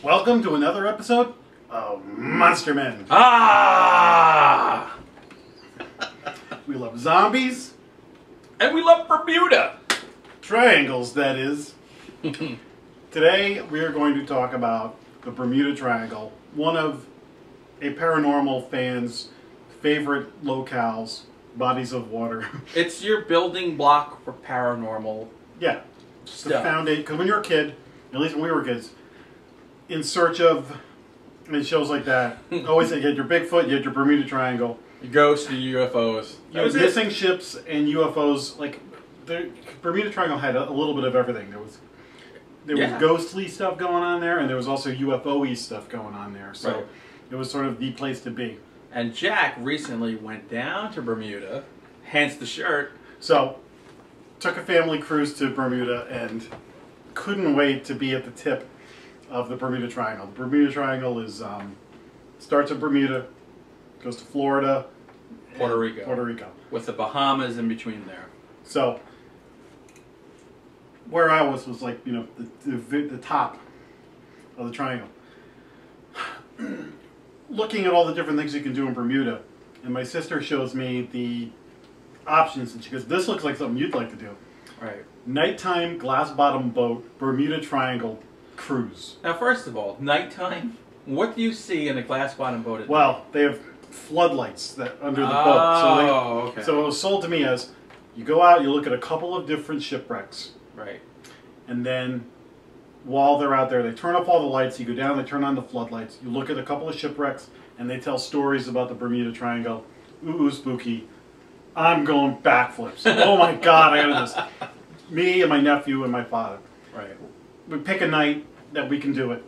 Welcome to another episode of Monster Men. Ah! We love zombies. And we love Bermuda. Triangles, that is. Today we are going to talk about the Bermuda Triangle, one of a paranormal fan's favorite locales, bodies of water. It's your building block for paranormal Yeah. stuff. The foundation, because when you're a kid, at least when we were kids, in search of, in shows like that, always you had your Bigfoot, you had your Bermuda Triangle. Your ghosts, your UFOs. You had missing ships and UFOs. Like the Bermuda Triangle had a little bit of everything. There was ghostly stuff going on there, and there was also UFO-y stuff going on there. So right. It was sort of the place to be. And Jack recently went down to Bermuda, hence the shirt. So took a family cruise to Bermuda and couldn't wait to be at the tip of the Bermuda Triangle. The Bermuda Triangle is starts in Bermuda, goes to Florida, Puerto Rico. With the Bahamas in between there. So where I was like, you know, the top of the triangle. Looking at all the different things you can do in Bermuda, and my sister shows me the options, and she goes, "This looks like something you'd like to do." Right. Nighttime glass bottom boat Bermuda Triangle cruise. Now, first of all, nighttime. What do you see in a glass bottom boat at night? Well, they have floodlights that under the boat. Okay. So it was sold to me as you go out, you look at a couple of different shipwrecks, Right. and then while they're out there, they turn off all the lights. You go down, they turn on the floodlights. You look at a couple of shipwrecks, and they tell stories about the Bermuda Triangle. Ooh, spooky. I'm going backflips. Oh my God, I got this. Me and my nephew and my father. Right. We pick a night that we can do it.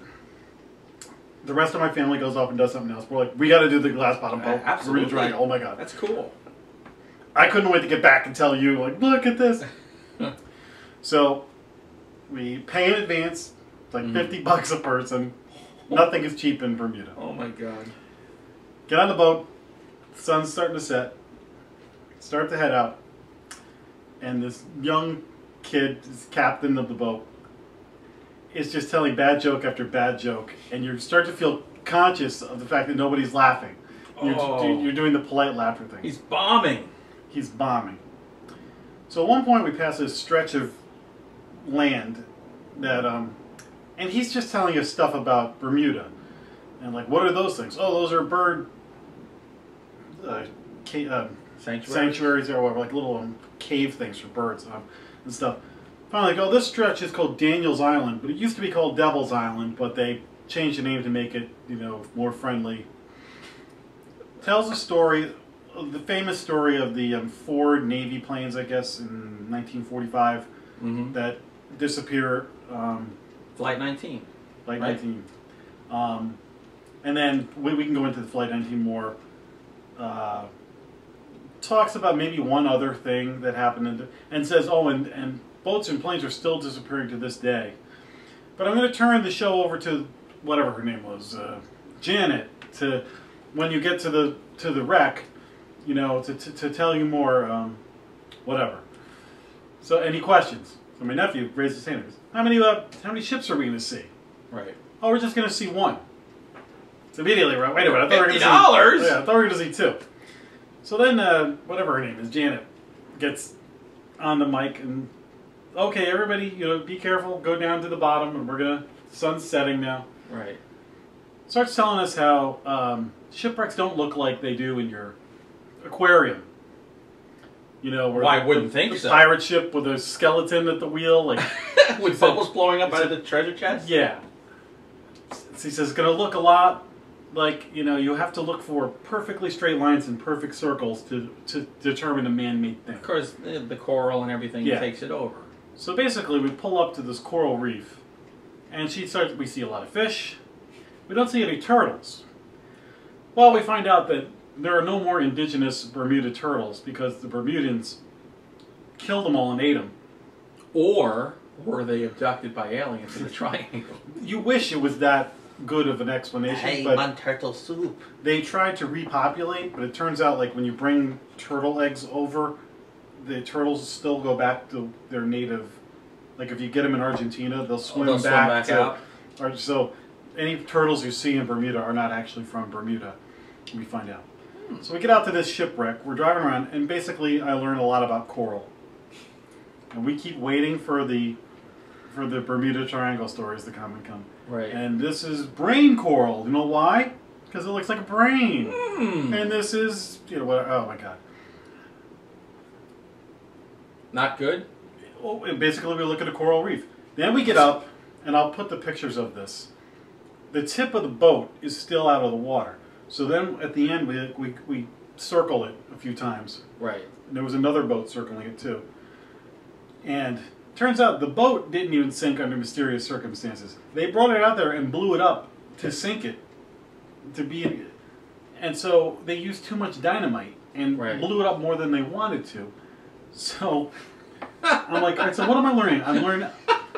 The rest of my family goes off and does something else. We're like, we got to do the glass bottom boat. Absolutely. Bermuda Triangle. Oh my God. That's cool. I couldn't wait to get back and tell you, like, look at this. So we pay in advance. It's like $50 a person. Nothing is cheap in Bermuda. Oh my God. Get on the boat. Sun's starting to set. Start to head out. And this young kid is captain of the boat. Is just telling bad joke after bad joke. And you start to feel conscious of the fact that nobody's laughing. You're doing the polite laughter thing. He's bombing. He's bombing. So at one point we pass a stretch of land that, and he's just telling us stuff about Bermuda. And like, what are those things? Oh, those are bird sanctuaries or whatever, like little cave things for birds and stuff. Finally, like, oh, this stretch is called Daniel's Island, but it used to be called Devil's Island, but they changed the name to make it, you know, more friendly. Tells a story, the famous story of the Ford Navy planes, I guess, in 1945 that disappear. Flight 19. Flight 19. And then we can go into the Flight 19 more. Talks about maybe one other thing that happened and says, oh, and boats and planes are still disappearing to this day. But I'm going to turn the show over to whatever her name was, Janet, to when you get to the wreck, you know, to tell you more, whatever. So, any questions? So my nephew raised his hand. How many ships are we going to see? Right. Oh, we're just going to see one. So immediately, right? Wait a minute. I thought we were $50? Yeah, I thought we were going to see two. So then, whatever her name is, Janet, gets on the mic and, okay, everybody, you know, be careful. Go down to the bottom, and we're gonna. Sun's setting now. Right. Starts telling us how shipwrecks don't look like they do in your aquarium. You know, where I wouldn't think the so. Pirate ship with a skeleton at the wheel, like with bubbles blowing up out of the treasure chest. Yeah. So he says it's gonna look a lot like, you know, you have to look for perfectly straight lines and perfect circles to determine a man-made thing. Of course, the coral and everything takes it over. So basically, we pull up to this coral reef, and we see a lot of fish. We don't see any turtles. Well, we find out that there are no more indigenous Bermuda turtles because the Bermudans killed them all and ate them. Or were they abducted by aliens in the triangle? You wish it was that good of an explanation. Hey, but man, turtle soup. They tried to repopulate, but it turns out like when you bring turtle eggs over, the turtles still go back to their native. Like if you get them in Argentina, they'll swim back out. So any turtles you see in Bermuda are not actually from Bermuda. We find out. So we get out to this shipwreck. We're driving around, and basically I learned a lot about coral. And we keep waiting for the Bermuda Triangle stories to come and come. Right. And this is brain coral. You know why? Because it looks like a brain. And this is, you know, what? Oh my God. Not good? Well, and basically we look at a coral reef. Then we get up, and I'll put the pictures of this. The tip of the boat is still out of the water. So then at the end we circle it a few times. Right. And there was another boat circling it too. And turns out the boat didn't even sink under mysterious circumstances. They brought it out there and blew it up to sink it. And so they used too much dynamite and blew it up more than they wanted to. So I'm like, all right, so what am I learning?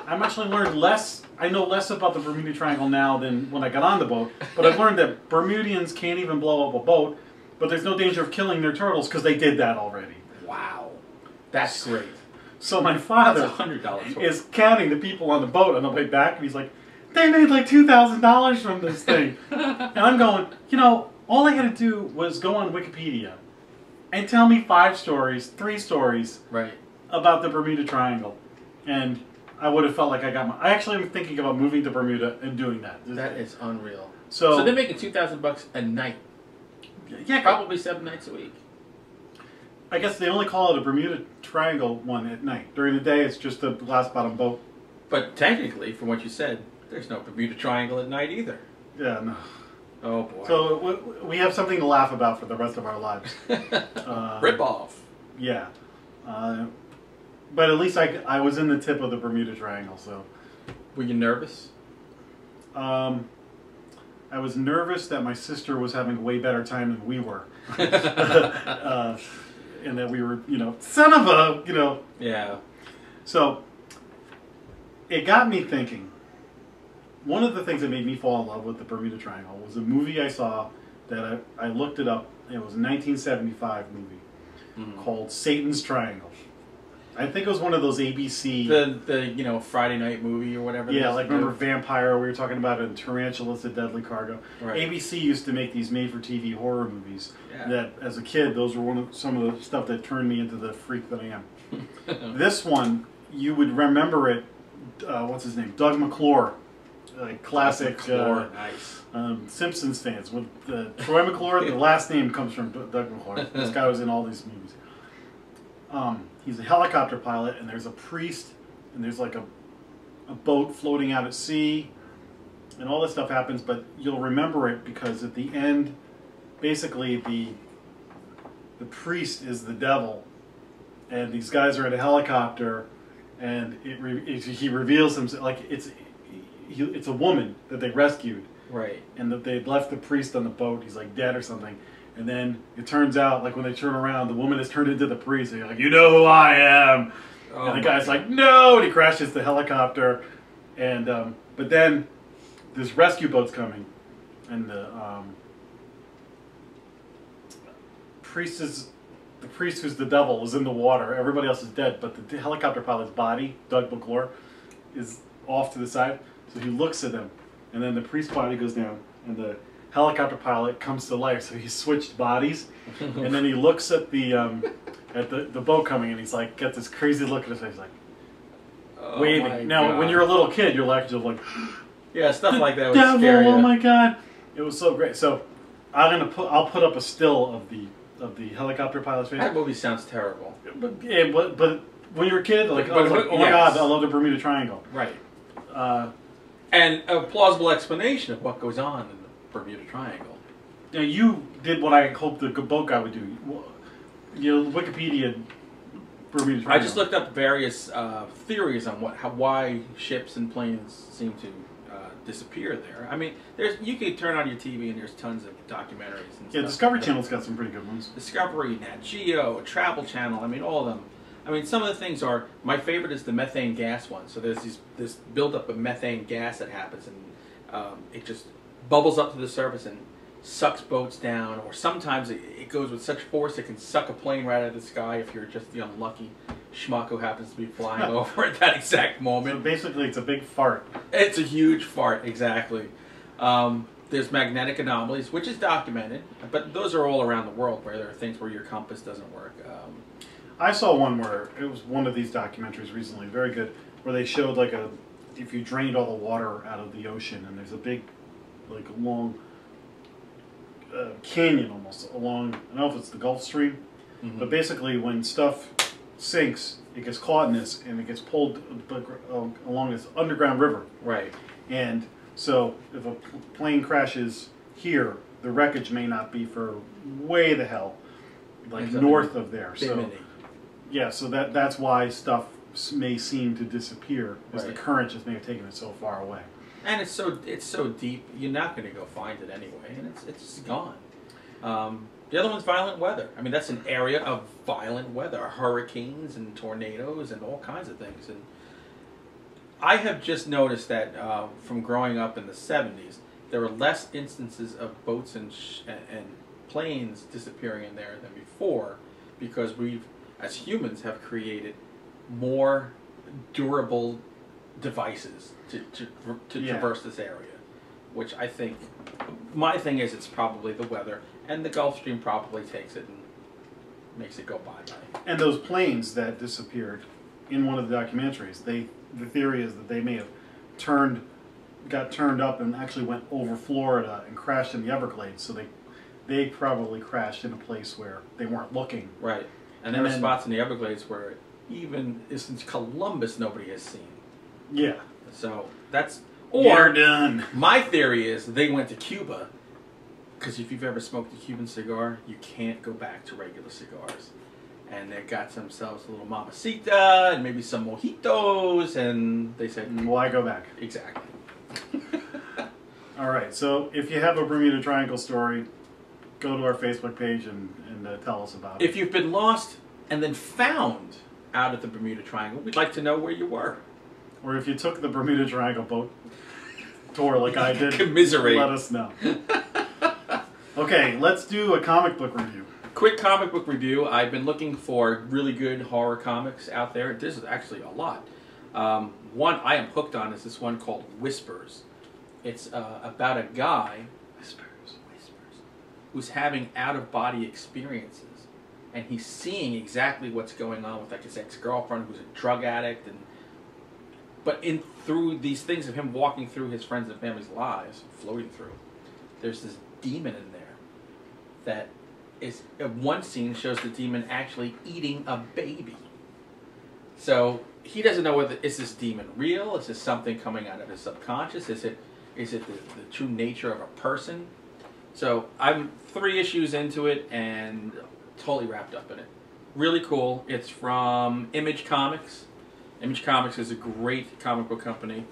I'm actually learned less. I know less about the Bermuda Triangle now than when I got on the boat. But I've learned that Bermudians can't even blow up a boat, but there's no danger of killing their turtles because they did that already. Wow. That's great. So my father is counting the people on the boat on the way back, and he's like, they made like $2,000 from this thing. And I'm going, you know, all I had to do was go on Wikipedia and tell me 3 stories about the Bermuda Triangle. And I would have felt like I got I actually am thinking about moving to Bermuda and doing that. That is unreal. So they're making $2,000 a night. Yeah. Probably 7 nights a week. I guess they only call it a Bermuda Triangle one at night. During the day, it's just a glass bottom boat. But technically, from what you said, there's no Bermuda Triangle at night either. Yeah, no. Oh, boy. So we have something to laugh about for the rest of our lives. Rip off. Yeah. But at least I was in the tip of the Bermuda Triangle, so. Were you nervous? I was nervous that my sister was having a way better time than we were. And that we were, you know, son of a, you know. Yeah. So, it got me thinking. One of the things that made me fall in love with the Bermuda Triangle was a movie I saw that I looked it up. It was a 1975 movie called Satan's Triangle. I think it was one of those ABC... The you know, Friday night movie or whatever. Yeah, like remember Vampire, we were talking about it, and Tarantulas, a Deadly Cargo. Right. ABC used to make these made-for-TV horror movies that, as a kid, those were some of the stuff that turned me into the freak that I am. This one, you would remember it, what's his name? Doug McClure. Classic nice. Simpsons fans. With Troy McClure, the last name comes from Doug McClure. This guy was in all these movies. He's a helicopter pilot, and there's a priest, and there's like a boat floating out at sea, and all this stuff happens, but you'll remember it because at the end, basically the priest is the devil, and these guys are in a helicopter, and he reveals himself, like it's a woman that they rescued. Right. And that they'd left the priest on the boat, he's like dead or something. And then it turns out, like when they turn around, the woman has turned into the priest. And you're like, you know who I am. Oh, and the guy's like, no, and he crashes the helicopter. And but then this rescue boat's coming, and the priest who's the devil is in the water. Everybody else is dead, but the helicopter pilot's body, Doug McClure, is off to the side. So he looks at them, and then the priest's body goes down, and the helicopter pilot comes to life. So he switched bodies, and then he looks at the boat coming, and he's like, got this crazy look at his face, like waving. Now, when you're a little kid, you're like, just like, yeah, stuff like that was devil, scary. Oh my God, it was so great. So I'll put up a still of the helicopter pilot's face. That movie sounds terrible. But when you're a kid, like, oh my God, I love the Bermuda Triangle. Right. And a plausible explanation of what goes on in the Bermuda Triangle. Now, you did what I hoped the boat guy would do. You know, Wikipedia Bermuda Triangle. I just looked up various theories on why ships and planes seem to disappear there. I mean, you could turn on your TV and there's tons of documentaries and stuff. Yeah, Discovery Channel's got some pretty good ones. Discovery, Nat Geo, Travel Channel, I mean, all of them. I mean, some of the things are, my favorite is the methane gas one. So there's this buildup of methane gas that happens, and it just bubbles up to the surface and sucks boats down, or sometimes it goes with such force it can suck a plane right out of the sky if you're just the unlucky schmuck who happens to be flying over at that exact moment. So basically, it's a big fart. It's a huge fart, exactly. There's magnetic anomalies, which is documented, but those are all around the world where there are things where your compass doesn't work. I saw one where it was one of these documentaries recently, very good, where they showed like if you drained all the water out of the ocean, and there's a big, like long canyon almost along. I don't know if it's the Gulf Stream, but basically when stuff sinks, it gets caught in this and it gets pulled along this underground river. Right. And so if a plane crashes here, the wreckage may not be for way the hell, like north of there. So yeah, so that's why stuff may seem to disappear, because the current just may have taken it so far away. And it's so deep, you're not going to go find it anyway, and it's gone. The other one's violent weather. I mean, that's an area of violent weather, hurricanes and tornadoes and all kinds of things. And I have just noticed that from growing up in the 70s, there were less instances of boats and planes disappearing in there than before, because we've, as humans, have created more durable devices to traverse this area, which I think, my thing is, it's probably the weather, and the Gulf Stream probably takes it and makes it go bye-bye. And those planes that disappeared in one of the documentaries, the theory is that they may have got turned up and actually went over Florida and crashed in the Everglades, so they probably crashed in a place where they weren't looking. Right. And there are spots in the Everglades where even since Columbus nobody has seen. Yeah. So that's... Or done. My theory is they went to Cuba, because if you've ever smoked a Cuban cigar, you can't go back to regular cigars. And they got themselves a little mamacita and maybe some mojitos, and they said... Why go back? Exactly. All right, so if you have a Bermuda Triangle story, go to our Facebook page and tell us about it. If you've been lost and then found out at the Bermuda Triangle, we'd like to know where you were. Or if you took the Bermuda Triangle boat tour like I did, commiserate. Let us know. Okay, let's do a comic book review. Quick comic book review. I've been looking for really good horror comics out there. This is actually a lot. One I am hooked on is this one called Whispers. It's about a guy, whispers, who's having out-of-body experiences. And he's seeing exactly what's going on with like his ex-girlfriend who's a drug addict. But through these things of him walking through his friends and family's lives, floating through, there's this demon in there that is, one scene shows the demon actually eating a baby. So he doesn't know whether, is this demon real? Is this something coming out of his subconscious? Is it the true nature of a person? So I'm 3 issues into it and totally wrapped up in it. Really cool. It's from Image Comics. Image Comics is a great comic book company.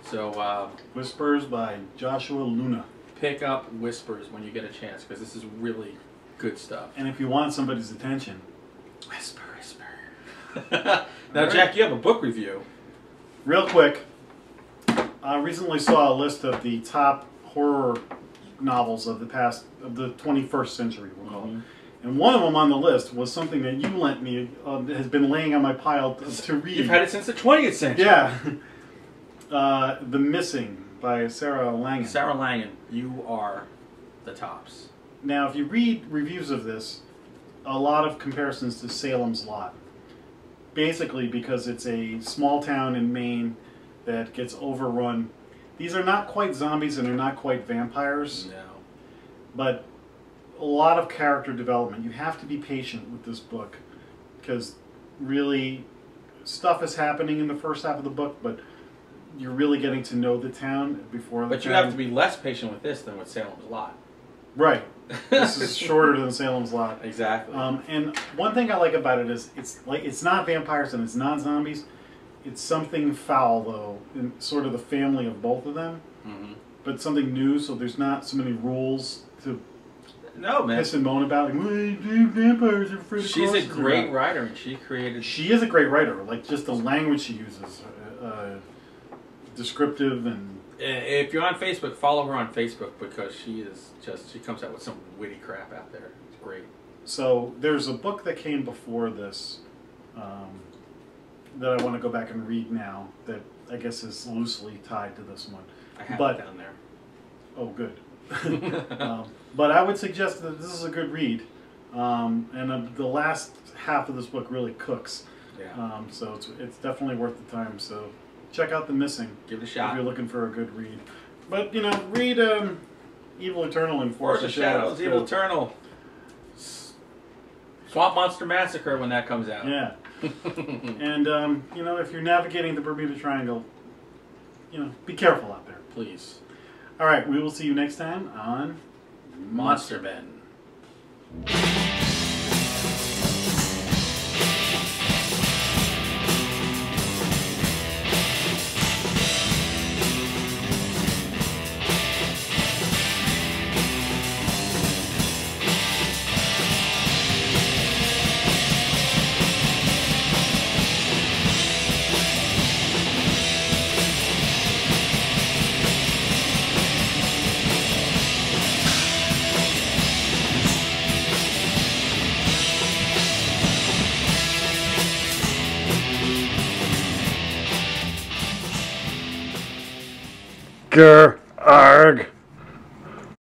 So Whispers by Joshua Luna. Pick up Whispers when you get a chance, because this is really good stuff. And if you want somebody's attention, whisper. Now, Jack, you have a book review. Real quick, I recently saw a list of the top horror novels of the 21st century, we'll call it. And one of them on the list was something that you lent me, has been laying on my pile to read. You've had it since the 20th century. Yeah. The Missing by Sarah Langan. Sarah Langan, you are the tops. Now, if you read reviews of this, a lot of comparisons to Salem's Lot. Basically because it's a small town in Maine that gets overrun. These are not quite zombies and they're not quite vampires. No. But a lot of character development. You have to be patient with this book, because really stuff is happening in the first half of the book, but you're really getting to know the town before the But you have to be less patient with this than with Salem's Lot. Right. This is shorter than Salem's Lot. Exactly. And one thing I like about it is it's not vampires and it's not zombies. It's something foul, though, in sort of the family of both of them. But something new, so there's not so many rules to piss and moan about. Like, vampires are afraid of She's a crosses great writer, and she is a great writer. Like, just the language she uses, descriptive and... If you're on Facebook, follow her on Facebook, because she comes out with some witty crap out there. It's great. So there's a book that came before this that I want to go back and read now that I guess is loosely tied to this one. I have but it down there. oh, good. But I would suggest that this is a good read. And the last half of this book really cooks. Yeah. So it's definitely worth the time. So check out The Missing. Give it a shot. If you're looking for a good read. But, you know, read Evil Eternal and Force of Shadows, Evil Eternal. Swamp Monster Massacre when that comes out. Yeah. And, you know, if you're navigating the Bermuda Triangle, you know, be careful out there. Please. All right, we will see you next time on Monster Men. Grr, arg.